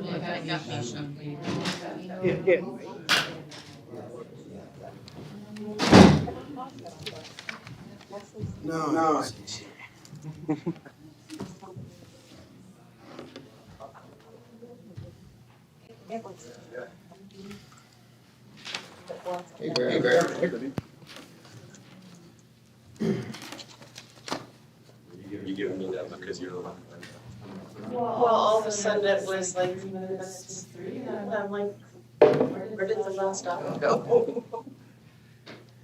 That got me shocked. No. Hey, Greg. You give me that one because you're the one. Well, all of a sudden it was like 3 minutes to 3, and I'm like, where did the last stop go?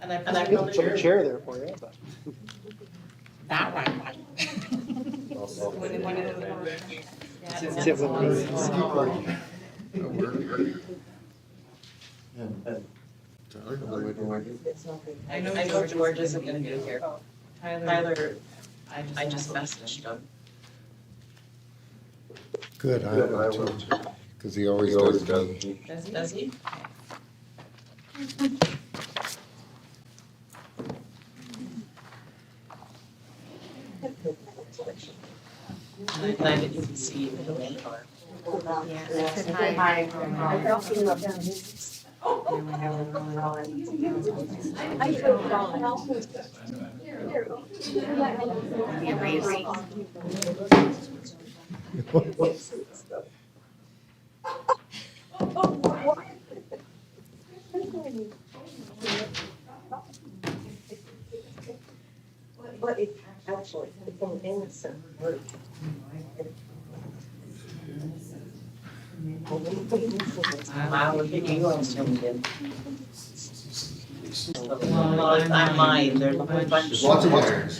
And I Put put a chair there for you. But. that one. Sit with me. I know George isn't gonna be here. Tyler, I just messaged him. Good, I will too. Because he always does me. Does he? And I didn't even see you in the car. But it actually, it's an innocent word. Wow, look at you on something. Well, if I'm lying, there's a whole bunch. There's lots of irons.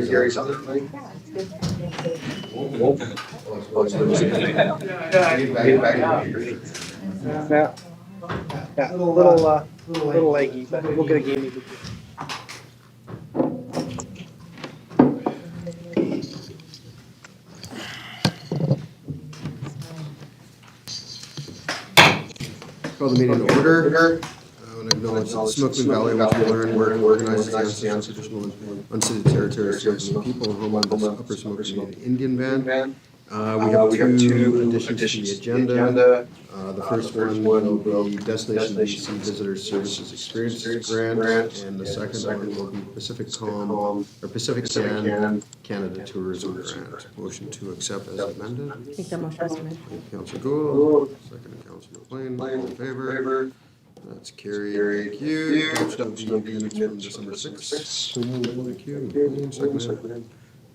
Gary something. Yeah, a little leggy, but we'll get a game. Call the meeting to order. I want to acknowledge that Smokeman Valley was learned where organized against traditional unceded territory of people and homeland of Upper Smokeman Indian Band. We have two additions to the agenda. The first one will be Destination BC Visitor Services Experience Grant, and the second one will be Pacific Sand Canada Tourism Grant. Motion to accept as amended. Make that motion as amended. Councilor Gould, second Councilor McLean, all in favor? That's carried. Thank you. Adoption of the minutes from December 6th. Thank you. McLean, seconded.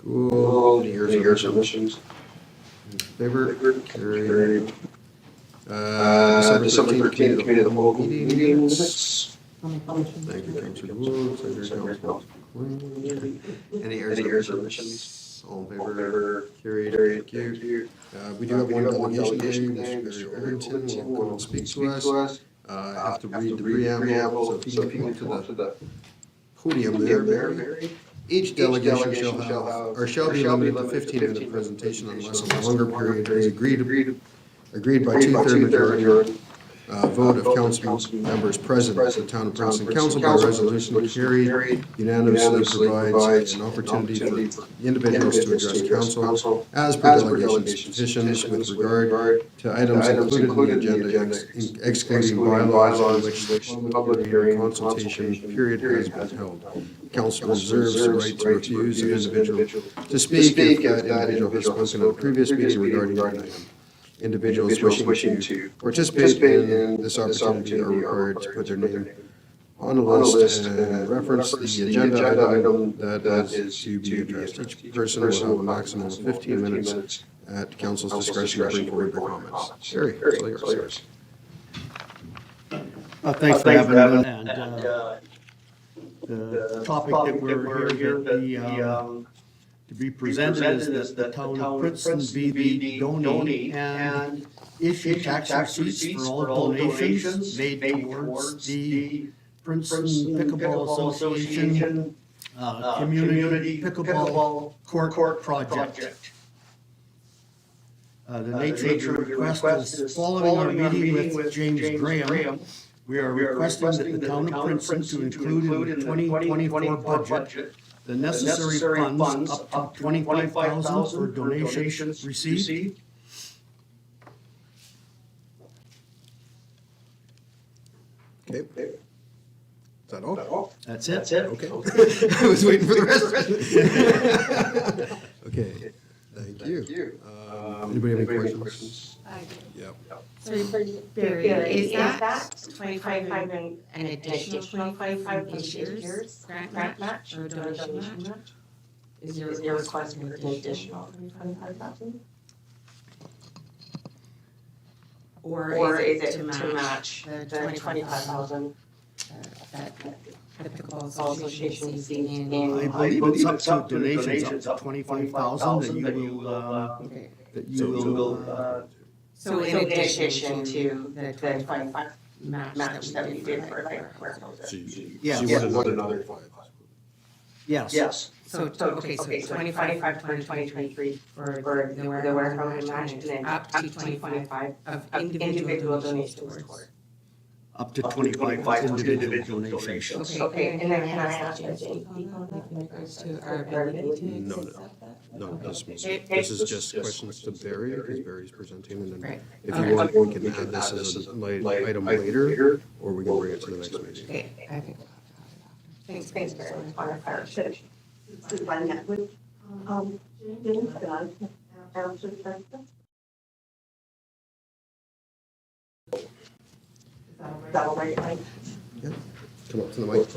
Gould, any errors or omissions? In favor? Carried. December 13th, committee of the whole meetings. Thank you, Councilor Gould, secondary Councilor McLean. Any errors or omissions? All in favor? Carried. Thank you. We do have one delegation today, Mr. Barry Eglinton will come and speak to us. I have to read the preamble, so if you can come up to the podium there, Barry. Each delegation shall have, or shall be limited to 15-minute presentation unless a longer period is agreed by two-thirds majority vote of council members present. The Town of Princeton Council by resolution carried unanimously provides an opportunity for individuals to address council as per delegation's petitions with regard to items included in the agenda, excluding bylaws on which the public hearing consultation period has been held. Council reserves the right to refuse an individual to speak if that individual has spoken at a previous meeting regarding an item. Individuals wishing to participate in this opportunity are required to put their name on a list and reference the agenda item that is to be addressed. Each person will have a maximum of 15 minutes at council's discretion to bring forward their comments. Gary, it's all yours. Thanks for having me. And the topic that we're here to be presented is that the town of Princeton be donate and issue tax receipts for all donations made towards the Princeton Pickleball Association Community Pickleball Court Project. The nature of the request is following our meeting with James Graham. We are requesting that the town of Princeton to include in the 2024 budget the necessary funds up to $25,000 for donations received Okay. Is that all? That's it. Okay. I was waiting for the rest. Okay, thank you. Anybody have any questions? I do. Yep. So Barry, is that 25 and an additional 25 from this year's grant match or donation match? Is your request for an additional 25,000? Or is it to match match the the 25,000? that the pickleball Association association sees received in. in? I believe it's up to donations up to 25,000 that you will, Okay. So in addition to the the 25 match that we did for like, Yes. She wanted another 5. yes. so, okay, so it's 25 for 2023 for the warehouse match and then up to 25 of individual donations towards. Up to 25 individual donations. Okay, and then can I ask you, in regards to our ability to No, no. accept that? No, this is just questions to Barry, because Barry's presenting, and then Right. if you want, we can add this as an item later, or we can bring it to the next meeting. Okay, I think. Thanks, Thanks, Barry. Barry. On our fire station. James Gunn, answered that. Is that all right, Mike? Come up to the mic.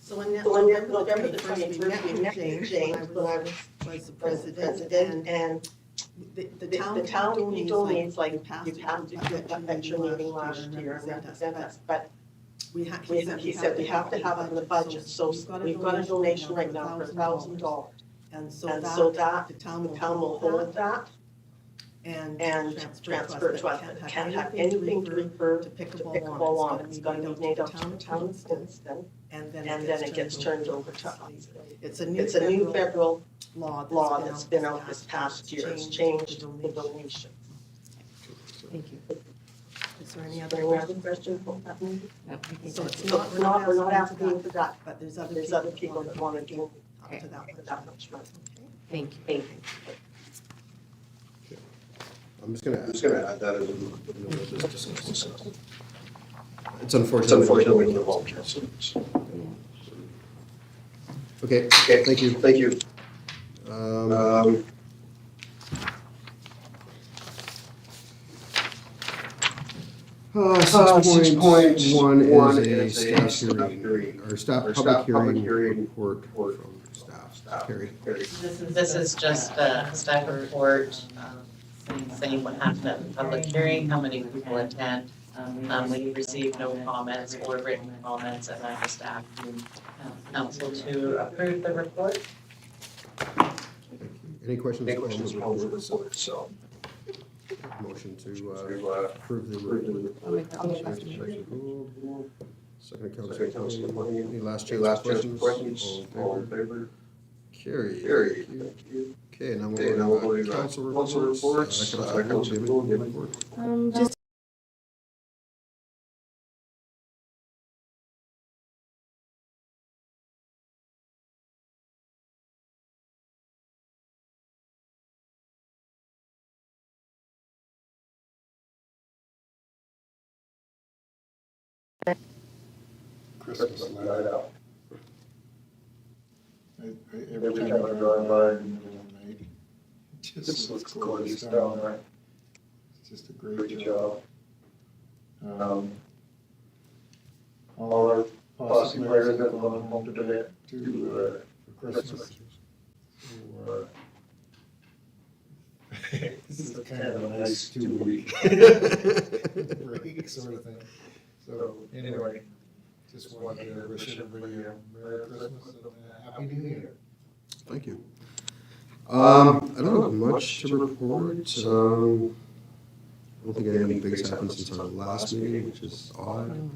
So in So on November November the 21st, we 21st, met with James when I was the was president, and the the town town donates, like, you passed you passed that extra meeting last year and represent us, but he said we have to have it in the budget, so we've got a donation right now for $1,000. And so And so that, that, the town the town will hold that and and transfer to us, but can't have anything to refer to to pickleball pickleball on. on, it's gotta be made up to the town of Kingston, And and then it gets turned over to us. It's It's a new federal law that's been out this past year, it's changed the donation. Thank you. Is there any Are other there any other questions? questions about that? No, I think So that's it's So not, we're not asking for that, but there's there's other people that wanna do up to that. that much money. Thank you. Thank you. I'm just gonna add that as a. It's unfortunate. We can't vote. Okay, thank you. Six point one is a staff hearing, or staff public hearing report from staff. Carrie. This is just a staff report, saying what happened at the public hearing, how many people attend. We received no comments or written comments, and I just asked council to approve the report. Any questions on the report itself? Motion to approve the report. I'll make that motion. Second, Councilor Tony. Any last chance questions? All in favor? Carry. Okay, now we'll go to council reports. Councilor Cole, do you have a report? Just Christmas light out. Every time I drive by in the middle of May, it just looks gorgeous down there. It's just a great job. All our posse players got one home today to for Christmas. So, this is kind of a nice 2-week break sort of thing. So anyway, just wanted to wish everybody a Merry Christmas and a Happy New Year. Thank you. I don't have much to report. I don't think anything big's happened since our last meeting, which is odd.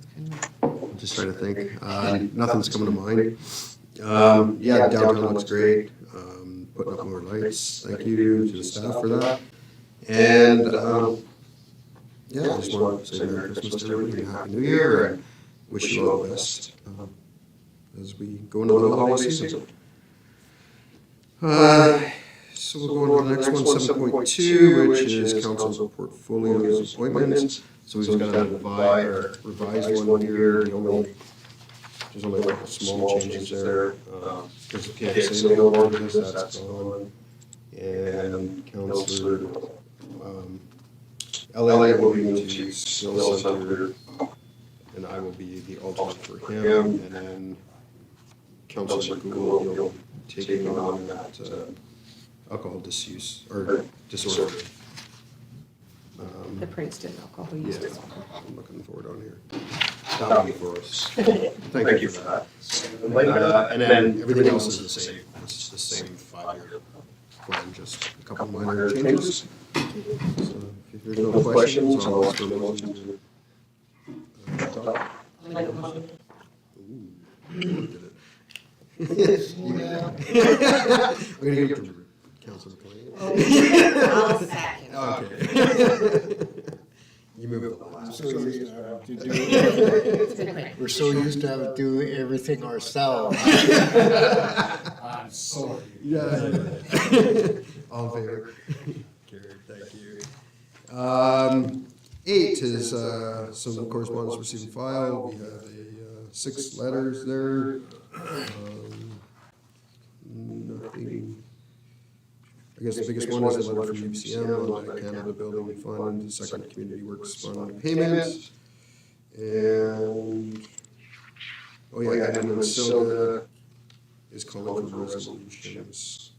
I'm just trying to think. Nothing's coming to mind. Yeah, downtown looks great. Putting up more lights. Thank you to the staff for that. And yeah, I just want to say Merry Christmas to everybody and Happy New Year, and wish you all the best as we go into the holiday season. so we'll go on to the next one, 7.2, which is council portfolios appointments. So we've got a revised one here. There's only like small changes there. Because PFC no longer does, that's gone. And Councillor Elliott will be moved to Skill Center, and I will be the alternate for him. And then Councillor Gould will be taking on that alcohol disuse, or disorder. The Princeton alcohol use. Yeah, I'm looking forward on here. That one for us. Thank you for that. And then everything else is the same. It's the same 5-year plan, just a couple minor changes. So if there's no questions, I'll ask for a motion to adopt. Ooh, did it. We're gonna give it to Councilor McLean. I'll second. Okay. You move it the last. So used to have to do, It's been quick. we're so used to have to do everything ourselves. I'm sorry. Yeah. All in favor? Carried, thank you. 8 is some correspondence received and filed. We have 6 letters there. Nothing. I guess the biggest one is a letter from UCM on the Canada Building Fund, the second Community Works Fund payment. And, oh yeah, and Minnesota is calling for resolutions.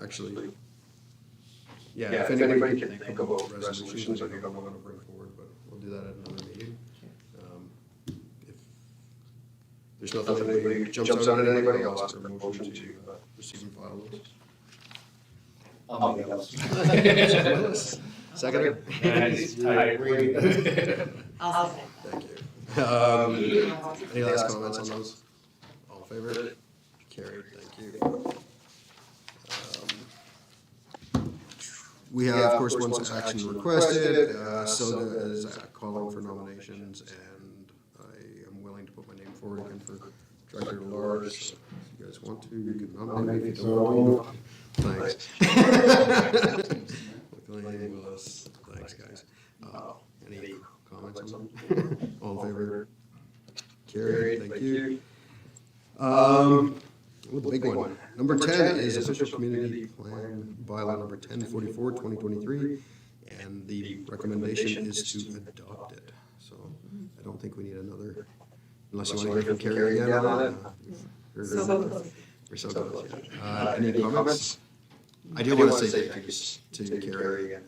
Actually, yeah, if anybody can think about resolutions, I think I want to bring forward, but we'll do that at another meeting. If there's nothing anybody jumps out at anybody, I'll ask for a motion to receive and file those. Second? I'll second. Thank you. Any last comments on those? All in favor? Carried, thank you. We have, of course, one action requested. SODA is calling for nominations, and I am willing to put my name forward again for Director at Large. So if you guys want to, you can nominate me if you don't. Thanks. McLean, Willis, thanks, guys. Any comments on them? All in favor? Carried, thank you. The big one. Number 10 is official community plan bylaw number 1044, 2023, and the recommendation is to adopt it. So I don't think we need another, unless you want to hear from Carrie again on it. We're so close, yeah. Any comments? I do want to say thank you to Carrie and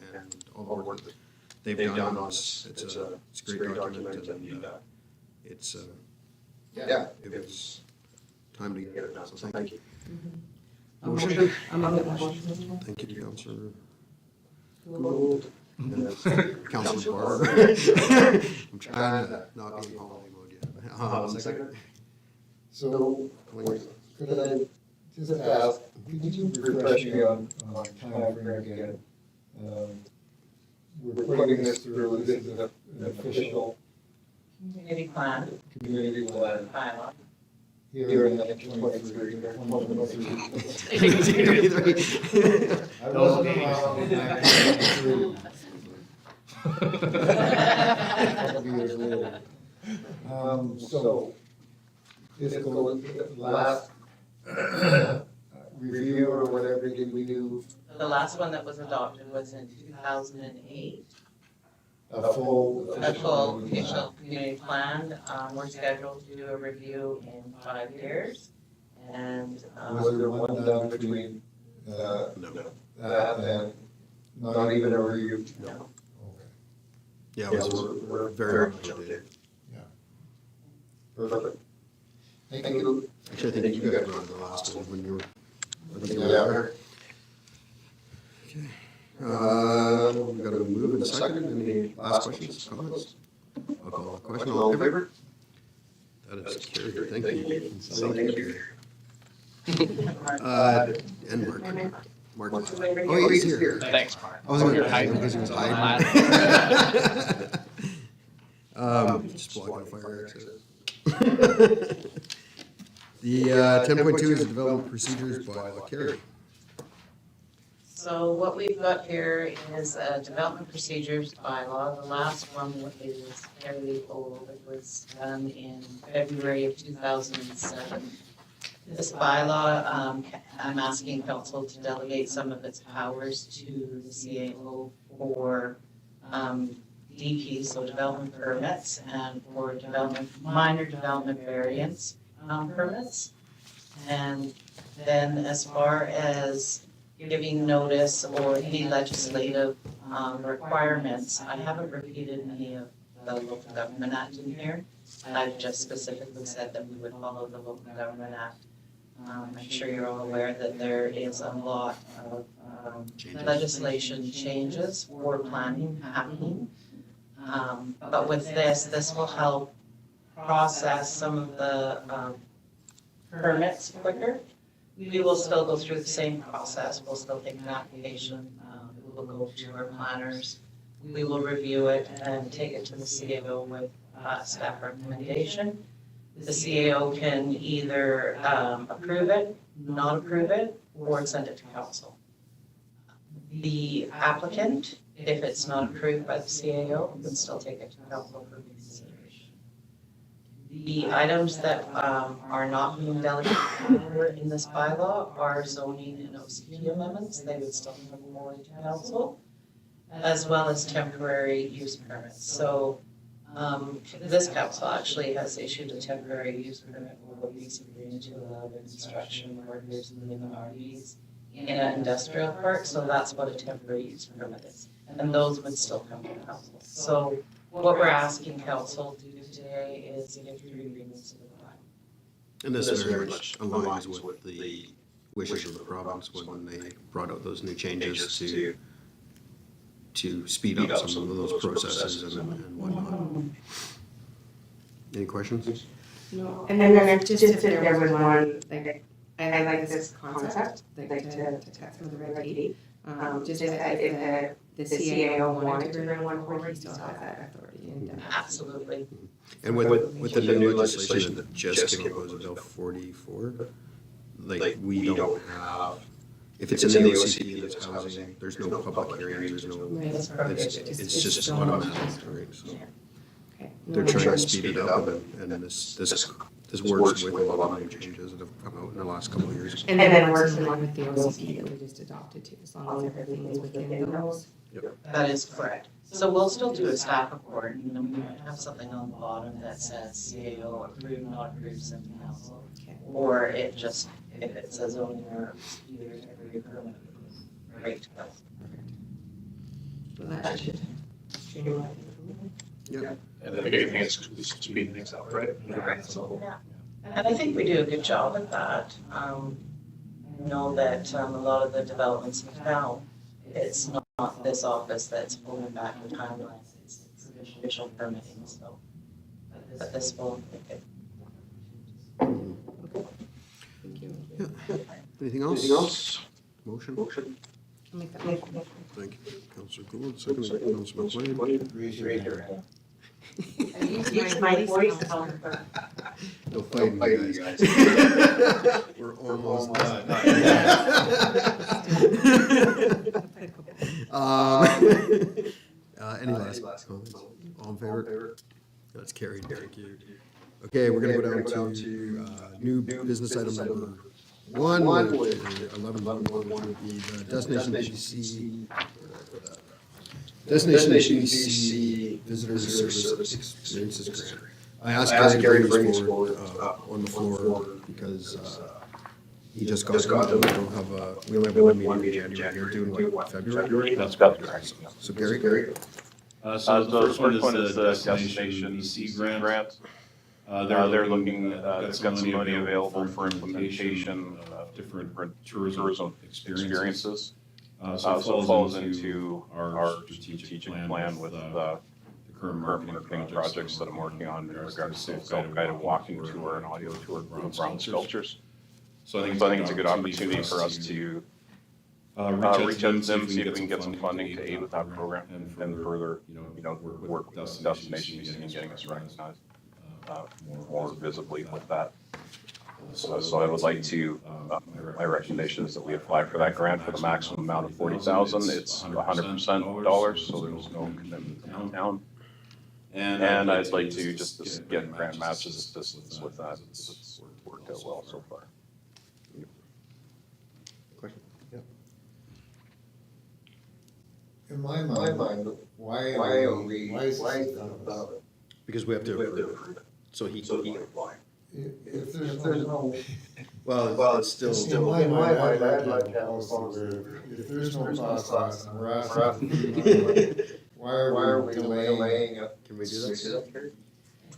all the work that they've done on this. It's a great document, and it's, yeah, it was time to get it done, so thank you. Motion? I'm on the motion. Thank you, Councilor Gould. Councilor Barber. I'm trying to not be in holiday mode yet. Second? So, could I just ask, could you refresh me on time frame again? We're putting this through, this is an official Community plan, community plan bylaw. here in 2023. I Those wasn't meetings. around in 1993. Couple of years later. So, fiscal last review or whatever did we do? The last one that was adopted was in 2008. A full A full official community plan. We're scheduled to do a review in 5 years. And, Was there one done between No. that and not even a review? No. Okay. Yeah, we're very much updated. Perfect. Thank you. Actually, I think you guys were on the last one when you were, I think you were Yeah. there. Okay. We got a move and a second. Any last questions, comments? I'll call the question. All in favor? That is carried. Thank you. Thank you. And Mark. Mark. Oh, he's here. Thanks, Mark. I was gonna hide him because he was hiding. Just blocking a fire exit. The 10.2 is the development procedures bylaw. Carrie. So what we've got here is a development procedures bylaw. The last one is fairly old. It was done in February of 2007. This bylaw, I'm asking council to delegate some of its powers to the CAO for DP, so development permits, and for minor development variance permits. And then as far as giving notice or any legislative requirements, I haven't repeated any of the Local Government Act in here. I've just specifically said that we would follow the Local Government Act. I'm sure you're all aware that there is a lot of legislation changes for planning happening. But with this will help process some of the permits quicker. We will still go through the same process. We'll still take an application. It will go to our planners. We will review it and take it to the CAO with staff recommendation. The CAO can either approve it, not approve it, or send it to council. The applicant, if it's not approved by the CAO, can still take it to council for consideration. The items that are not being delegated in this bylaw are zoning and OCP amendments. They would still come forward to council, as well as temporary use permits. So this council actually has issued a temporary use permit for lease agreement to allow the construction workers living in RVs in an industrial park. So that's what a temporary use permit is. And those would still come to council. So what we're asking council to do today is give 3 readings to the bylaw. And this very much aligns with the wishes of the province when they brought out those new changes to speed up some of those processes and whatnot. Any questions? No, and then just if there was one, like, I like this concept, like to cut some of the red tape. Just that if the CAO wanted to bring one forward, he still has that authority. And Absolutely. And with the new legislation that just came out, was it Bill 44? Like, we don't have, if it's in the OCP and it's housing, there's no public hearings, there's no, Right. it's just automatic, right? So Okay. they're trying to speed it up, and this works with a lot of new changes that have come out in the last couple of years. And then works in line with the OCP that we just adopted too, as long as everything is within those. That is correct. So we'll still do a staff report, we might have something on the bottom that says CAO approved, not approved, sent to council. Okay. Or it just, if it says zoning or either temporary permit, right to go. So that should streamline. Yeah. And the big thing is speeding things up, right? Right. So, And I think we do a good job at that. I know that a lot of the developments in town, it's not this office that's pulling back the timelines, it's official permitting, so. But this will, Thank you. Anything else? Motion? I'll make that motion. Thank you, Councillor Gould, second, Councillor McLean. Raise your hand. Use my voice on. No fighting, you guys. We're almost done. Any last comments? All in favor? That's carried, thank you. Okay, we're gonna go down to new business item number 1, 11.1 would be the Destination BC. Destination BC Visitor Service Experiences Grant. I asked Gary to bring this forward on the floor because he just got it. We only have one meeting in January. You're doing what, February? That's correct. So Gary? So the first one is the Destination BC grant. They're looking, got some money available for implementation of different tourism experiences. So it falls into our strategic plan with the current marketing projects that I'm working on in regards to self-guided walking tour and audio tour of bronze sculptures. So I think it's a good opportunity for us to reach out to them, see if we can get some funding to aid with that program and further, work with Destination BC and getting us recognized more visibly with that. So I would like to, my recommendation is that we apply for that grant for the maximum amount of 40,000. It's 100% dollars, so there's no commitment to the town. And I'd like to just get grant matches assistance with that. It's worked out well so far. Question? In my mind, why is this done about it? Because we have to approve it. So he can apply. If there's no. Well, it's still. In my mind, I'd like to have a policy where if there's no cost and we're asking, why are we delaying it? Can we do that?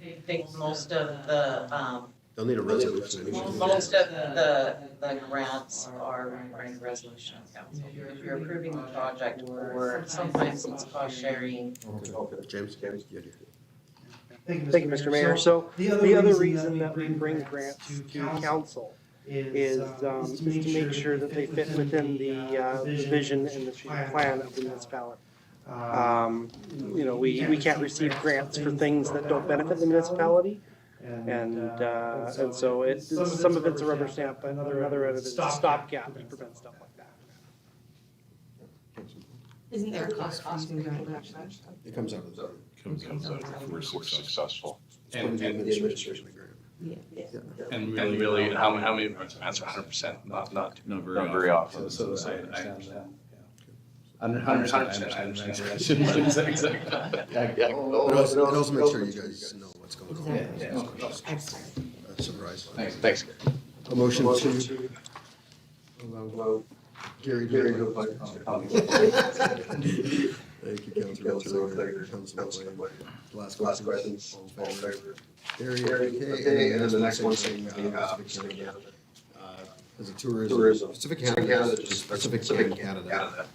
I think most of the, They'll need a resolution anyway. most of the grants are requiring resolution of council. If you're approving the project, or sometimes it's cost sharing. Okay, James? Yeah. Thank you, Mr. Mayor. So the other reason that we bring grants to council is to make sure that they fit within the vision and the plan of the municipality. You know, we can't receive grants for things that don't benefit the municipality. And so some of it's a rubber stamp, but another of it is a stopgap to prevent stuff like that. Isn't there a cost for using grant match? It comes out of the. Comes out if we're successful. And the administration grant. And really, how many grants are 100%? Not very often. So I understand that. 100%, I understand. I shouldn't say exactly. But also make sure you guys know what's going on. Exactly. Excellent. Surprise. Thanks. A motion to allow Gary to apply. Thank you, Councilor. Councilor McLean. Last question. All in favor? Gary, okay, and then the next one saying, Pacific Canada. As a tourism. Pacific Canada, just Pacific Canada.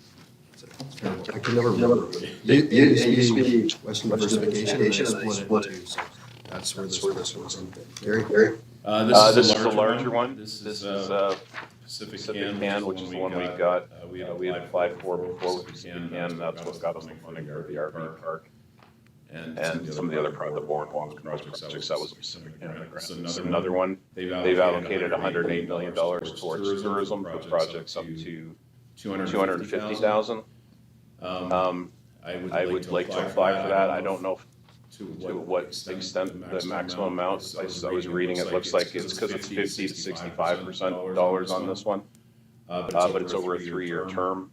I can never remember. It used to be Western Diversification, and they split it into, so that's where this comes from. Gary? This is the larger one. This is Pacific Can, which is the one we got, we had applied for before with Pacific Can, and that's what got us the funding for the RV park. And some of the other the boardwalk projects, that was a Pacific Can grant. It's another one. They've allocated $108 million towards tourism for projects up to $250,000. I would like to apply for that. I don't know to what extent the maximum amount. I was reading, it looks like it's because it's 50 to 65% dollars on this one. But it's over a 3-year term.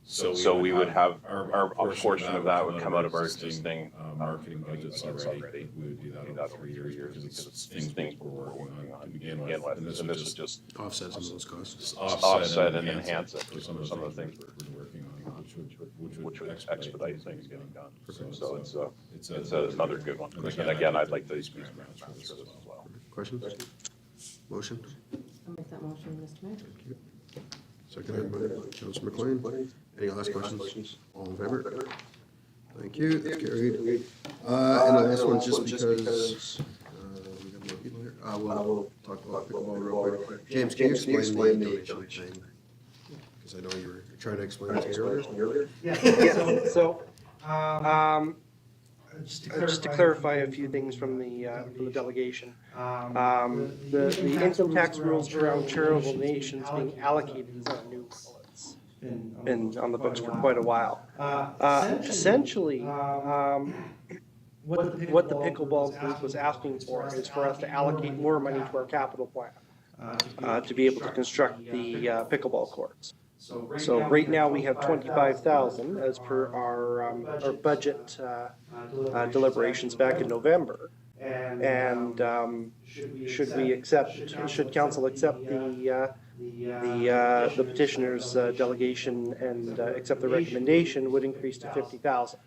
So we would have, our portion of that would come out of our existing marketing budgets already. We would do that over 3 years because it's things we're working on to begin with. And this would just offset some of those costs. Offset and enhance it for some of the things we're working on, which would expedite things getting done. So it's another good one. And again, I'd like to speak for this as well. Questions? Motion? I'll make that motion, Mr. Mayor. Thank you. Seconded by Councilor McLean. Any last questions? All in favor? Thank you, that's carried. And the last one, just because, we got more people here, we'll talk about pickleball real quick. James, can you explain the donation thing? Because I know you were trying to explain it to me earlier. Yeah, so, just to clarify a few things from the delegation. The income tax rules around charitable donations being allocated is not new. It's been on the books for quite a while. Essentially, what the pickleball group was asking for is for us to allocate more money to our capital plan to be able to construct the pickleball courts. So right now we have 25,000 as per our budget deliberations back in November. And should council accept the petitioner's delegation and accept the recommendation, would increase to 50,000.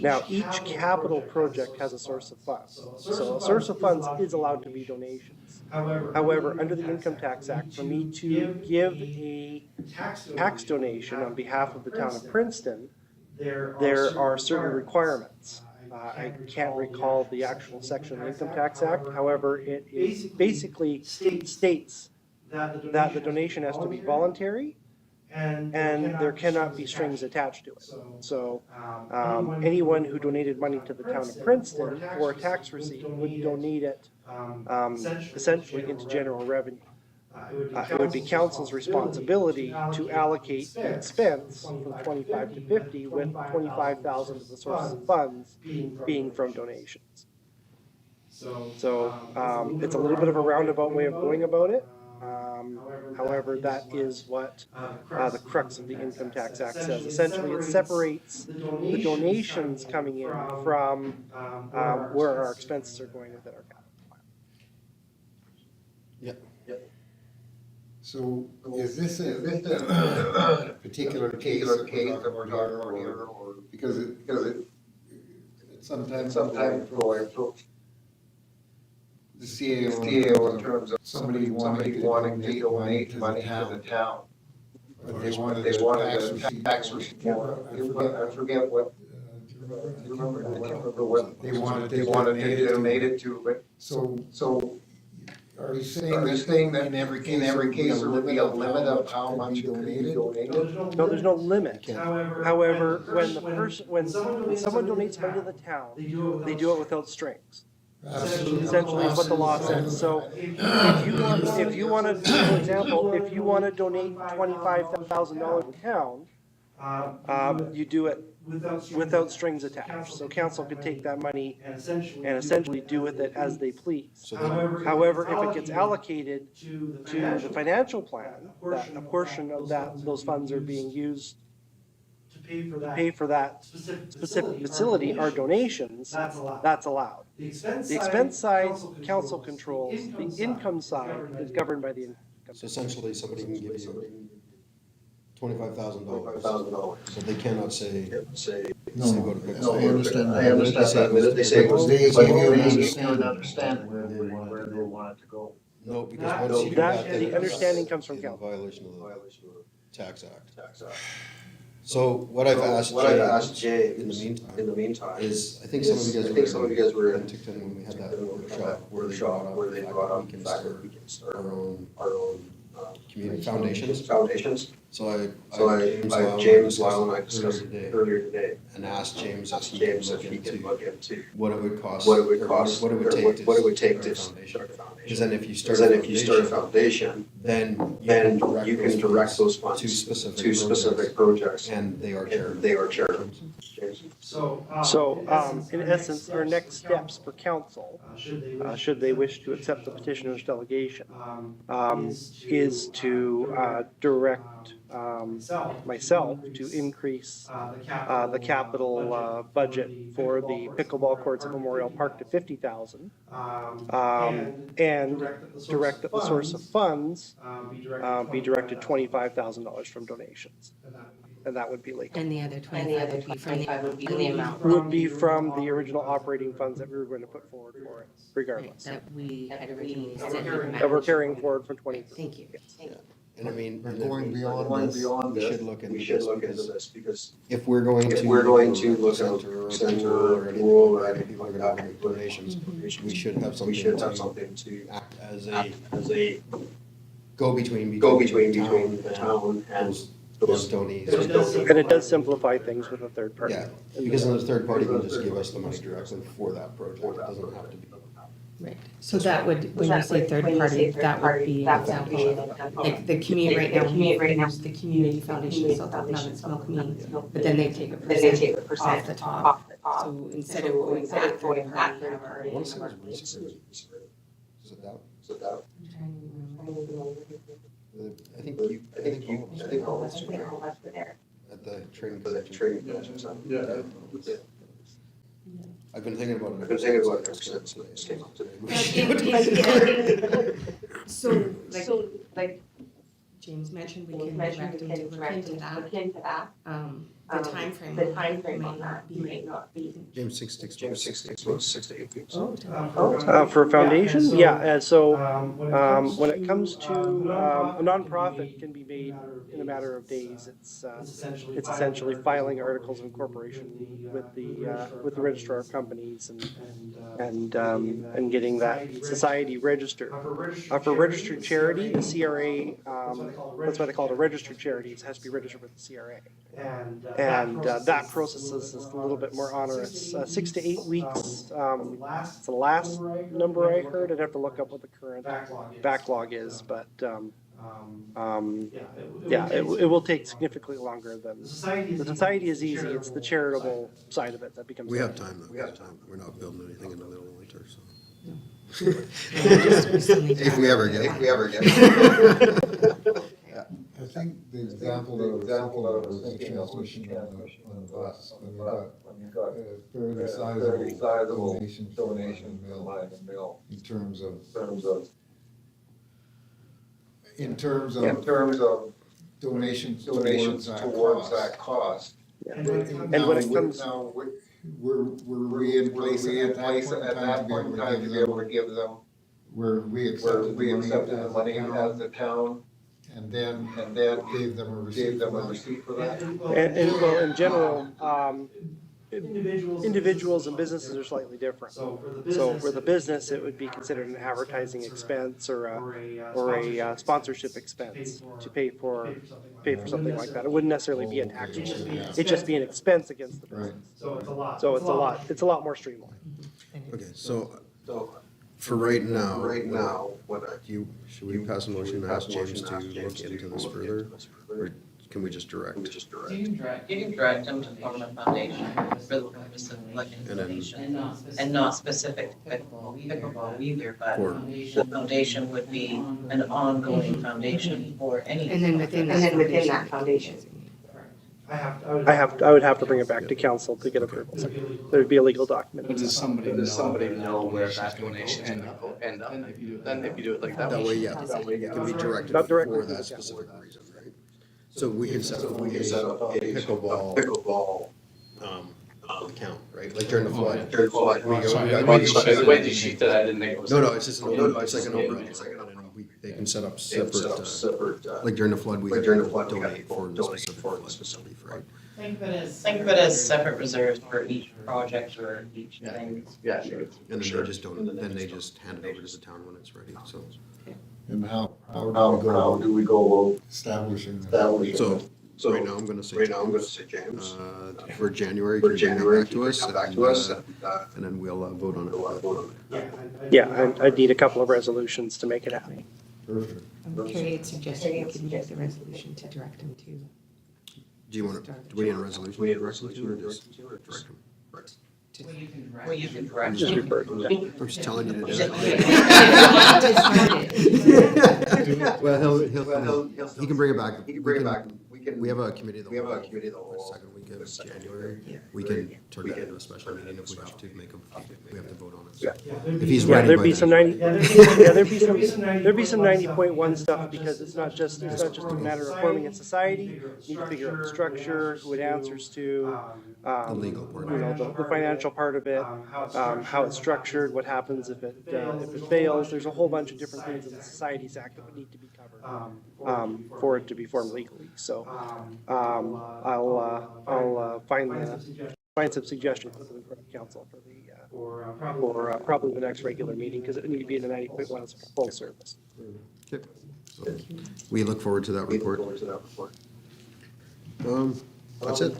Now, each capital project has a source of funds. So a source of funds is allowed to be donations. However, under the Income Tax Act, for me to give a tax donation on behalf of the town of Princeton, there are certain requirements. I can't recall the actual section of the Income Tax Act. However, it basically states that the donation has to be voluntary and there cannot be strings attached to it. So anyone who donated money to the town of Princeton for a tax receipt would donate it essentially into general revenue. It would be council's responsibility to allocate the expense from 25 to 50, with 25,000 of the sources of funds being from donations. So it's a little bit of a roundabout way of going about it. However, that is what the crux of the Income Tax Act says. Essentially, it separates the donations coming in from where our expenses are going within our capital plan. So is this a particular case that we're talking about here, or because it sometimes going through the CAO in terms of somebody wanting to donate money to the town. But they wanted a tax receipt for, I forget what, do you remember what they wanted to donate it to, but so are you saying that in every case there would be a limit of how much could be donated? No, there's no limit. However, when someone donates money to the town, they do it without strings. Essentially is what the law says. So if you want to, for example, if you want to donate $25,000 to the town, you do it without strings attached. So council could take that money and essentially do with it as they please. However, if it gets allocated to the financial plan, that a portion of those funds are being used to pay for that specific facility, our donations, that's allowed. The expense side, council controls. The income side is governed by the income. So essentially, somebody can give you $25,000, but they cannot say go to Big No, I understand. I understand. They say, but they give you an understand where they want it to go. No, because once you do that, then The understanding comes from it's council. in violation of the Tax Act. So what I've asked Jay in the meantime is, I think some of you guys were in Ticton when we had that workshop where they brought up the fact that we can start our own community foundations. So James Lyle and I discussed it earlier today and asked James if he could look into what it would cost, what it would take to start a foundation. Because then if you start a foundation, then you can direct those funds to specific projects, and they are charitable. So, in essence, our next steps for council, should they wish to accept the petitioner's delegation, is to direct myself to increase the capital budget for the pickleball courts at Memorial Park to $50,000, and direct that the source of funds be directed $25,000 from donations. And that would be legal. And the other 25 would be from the amount. Would be from the original operating funds that we were going to put forward for it, regardless. That we had originally said. That we're carrying forward from 20. Thank you. And I mean, But going beyond this, we should look into this because if we're going to look at center or any pool or any people are going to make donations, we should have something to act as a go-between between the town and those donees. And it does simplify things with a third party. Yeah, because then the third party can just give us the money directly for that project. It doesn't have to be. Right, so that would, when you say third party, that would be an example, like the community right now, the community foundation, so that's not its milk me, but then they take a percent off the top. So instead of going back third party. I want to say it was Is it that? I think all of us were there at the training convention. Yeah. I've been thinking about it ever since this came up today. So, like James mentioned, we can direct them to look into that. timeframe on that may not be. James, 6 to 8 weeks. For a foundation, yeah, and so, when it comes to, a nonprofit can be made in a matter of days. It's essentially filing articles of incorporation with the registrar of companies and getting that society registered. For registered charity, the CRA, that's why they call it a registered charity, it has to be registered with the CRA. And that process is a little bit more onerous. 6 to 8 weeks, it's the last number I heard. I'd have to look up what the current backlog is, but yeah, it will take significantly longer than, the society is easy, it's the charitable side of it that becomes. We have time, though. We have time. We're not building anything in the middle of winter, so. If we ever get it. I think the example that was thinking of was transmission on the bus, when you got a fairly sizable donation from Line and Mill in terms of donations towards that cost. And when it comes. Now, were we in place at that point in time to be able to give them, where we accepted the money as the town? And then gave them a receipt for that? And well, in general, individuals and businesses are slightly different. So for the business, it would be considered an advertising expense or a sponsorship expense to pay for something like that. It wouldn't necessarily be an actual, it'd just be an expense against the business. So it's a lot more streamlined. Okay, so for right now, should we pass a motion and ask James to look into this further? Or can we just direct? You can direct them to form a foundation for the purpose of like information and not specific to pickleball either, but the foundation would be an ongoing foundation for any. And then within that foundation. I would have to bring it back to council to get approval. There'd be a legal document. But does somebody know where that donation end up? Then if you do it like that. That way, yeah, it can be directed Not directly for to the that town. specific reason, right? So we can set up a pickleball account, right? Like during the flood. The way that she said, I didn't think it was. No, it's just an umbrella, it's like an umbrella, they can set up separate, like during the flood, we donate for the specific flood, right? Think of it as separate reserves for each project or each thing. Yeah, sure. And then they just don't, then they just hand it over to the town when it's ready, so. And how do we go about establishing this? So right now, I'm gonna say James, for January, can you bring it back to us, and then we'll vote on it. Yeah, I'd need a couple of resolutions to make it happen. Perfect. Carrie had suggested we could use the resolution to direct them to. Do you want to, do we need a resolution? We need a resolution or just direct them? Well, you can direct. Just refer to that. I'm just telling you to do It. it. Well, he can bring it back. We have a committee that will, second week of January. We can turn that into a special meeting if we have to make we have to vote on it. So if he's Yeah, ready there'd by be then. some there'd be some 90.1 stuff because it's not just a matter of forming a society. You need to figure out the structure, who it answers to, The legal part. you know, the financial part of it, how it's structured, what happens if it fails. There's a whole bunch of different things in the Societies Act that would need to be covered for it to be formed legally. So I'll find some suggestions for the council for probably the next regular meeting because it would need to be in the 90.1 full service. Okay. So we look forward to that report. That's it.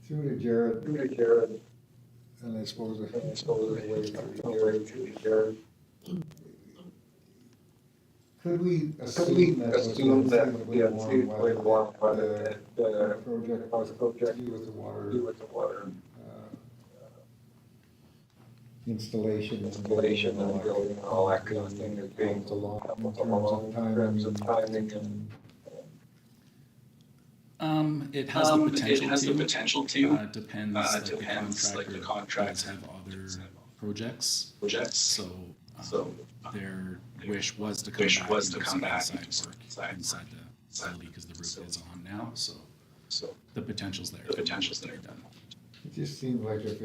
Through to Jared, and I suppose could we assume that we have seen the project to do with the water installation and building and all that kind of thing is being along in terms of timing and It has the potential to. Depends, like the contracts have other projects. So their wish was to come back and do some inside work inside the facility because the roof is on now. So the potential's there. It just seems like if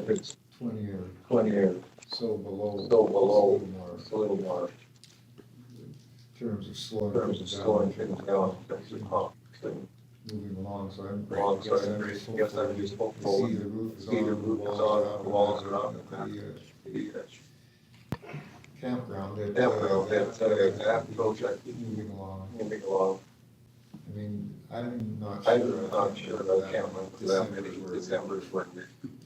it's 20 or so below, it's a little more in terms of slowing things down, moving along, so I guess I'm just hopeful. See the roof is on, the walls are up, the campground, that project moving along. I mean, I'm not sure about campground, December's when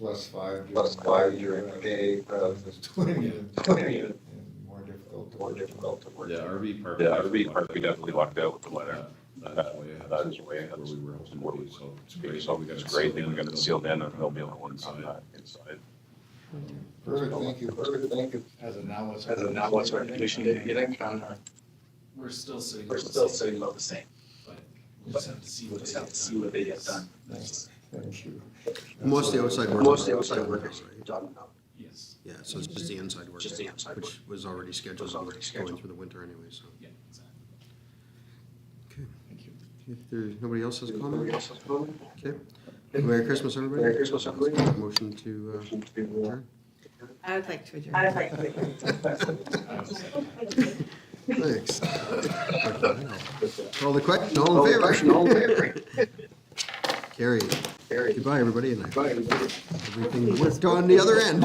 +5 during the day, rather than 20 and more difficult to work. Yeah, RV park. We definitely lucked out with the weather. That is way ahead of where we were hoping to be, so it's great. So it's great, we got it sealed in and they'll be able to work on that inside. Perfect, thank you. As of now, what's our condition getting, John? We're still sitting. About the same. But we'll just have to see what they get done. Thank you. Most of the outside work is, right? Yes. Yeah, so it's just the inside work, which was already scheduled, going through the winter anyway, so. Yeah, exactly. Okay. Thank you. If there's, nobody else has a comment? Okay. Merry Christmas, everybody. Motion to adjourn. I would like to adjourn. Thanks. Call the question, all in favor? Carried. Goodbye, everybody, and everything worked on the other end.